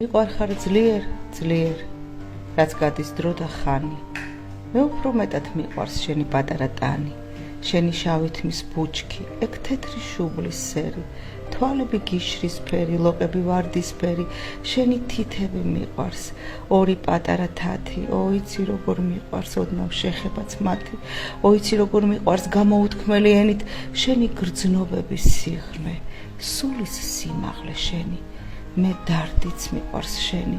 მიყვარხარ ძლიერ, რაც გადის დრო და ხანი. მე უფრო მეტად მიყვარს შენი პატარა ტანი, შენი შავი თმის ბუჩქი, ეგ თეთრი შუბლის სერი, თვალები გიშრისფერი, ლოყები ვარდისფერი, შენი თითები მიყვარს, ორი პატარა თათი, იცი როგორ მიყვარს, ოდნავ შეხებაც მათი, იცი როგორ მიყვარს გამოუთქმელი ენით, შენი გრძნობების სიღრმე, სულის სიმაღლე შენი, მე დარდიც მიყვარს შენი,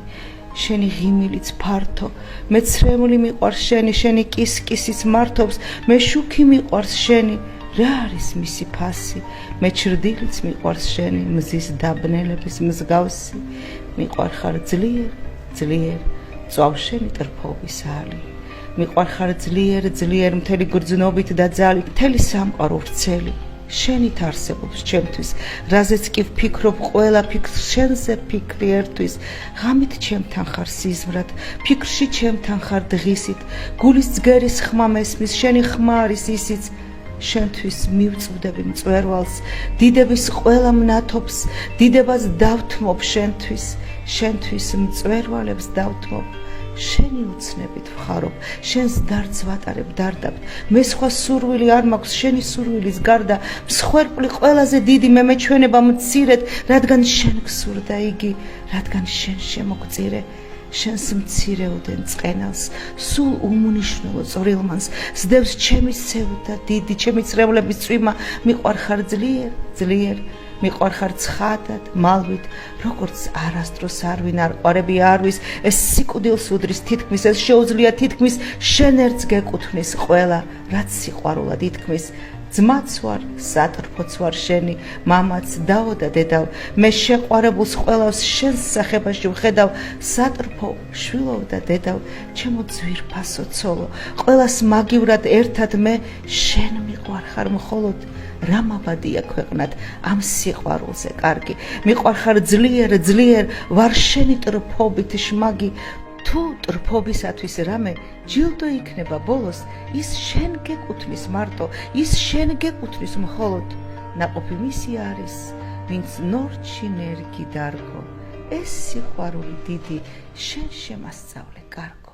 შენი ღიმილიც ფართო, მე ცრემლი მიყვარს შენი, შენი კისკისიც მართობს, მე შუქი მიყვარს შენი, რა არის მისი ფასი, მე ჩრდილიც მიყვარს შენი, მზის დაბნელების მსგავსი, მიყვარხარ ძლიერ, წვავს შენი ტრფობის ალი, მიყვარხარ ძლიერ, მთელი გრძნობით და ძალით, მთელი სამყარო ვრცელი, შენით არსებობს ჩემთვის, რაზეც კი ვფიქრობ, ყველა ფიქრს შენზე ფიქრი ერთვის, ღამით ჩემთან ხარ სიზმრად, ფიქრში ჩემთან ხარ დღისით, გულის ძგერის ხმა მესმის, შენი ხმა არის ისიც, შენთვის მივწვდები მწვერვალს, დიდების ყველა მნათობს, დიდებას დავთმობ შენთვის მწვერვალებს დავთმობ, შენი უცნებით ვხარობ, შენს დარდს ვატარებ დარდაბთ, მე სხვა სურვილი არ მაქვს შენი სურვილის გარდა, მსხვერპლი ყველაზე დიდი მე მეჩვენება მცირედ, რადგან შენ გსურდა იგი, რადგან შენ შემოგწირე, შენს მცირეოდენ წყენელს, სულ უმნიშვნელო წვრილმანს, სდევს ჩემი სევდა დიდი, ჩემი წრევლების წვიმა, მიყვარხარ ძლიერ, მიყვარხარ ცხადად, მალვით, როგორც არასდროს არვინ არ ყვარები არვის, ეს სიკვდილს უდრის თითქმის, ეს შეუძლია თითქმის, შენ ერთს გეკუთვნის ყველა, რაც სიყვარულად ითქმის, ძმაც ვარ, სატრფოც ვარ შენი, მამაც დაო და დედავ, მე შეყვარებულს ყველავს შენს სახებაში ვხედავ, სატრფო შვილო და დედავ, ჩემო ძვირფასო ცოლო, ყველას მაგივრად ერთად მე შენ მიყვარხარ მხოლოდ, რა მაბადია ქვეყნად ამ სიყვარულზე კარგი, მიყვარხარ ძლიერ, ვარ შენი ტრფობით შმაგი, თუ ტრფობისათვის რამე ჯილდო იქნება ბოლოს, ის შენ გეკუთვნის მარტო, ის შენ გეკუთვნის მხოლოდ, ნაყოფი მისი არის, ვინც ნორჩი ნერგი დარგო, ეს სიყვარული დიდი შენ შემასწავლე კარგო.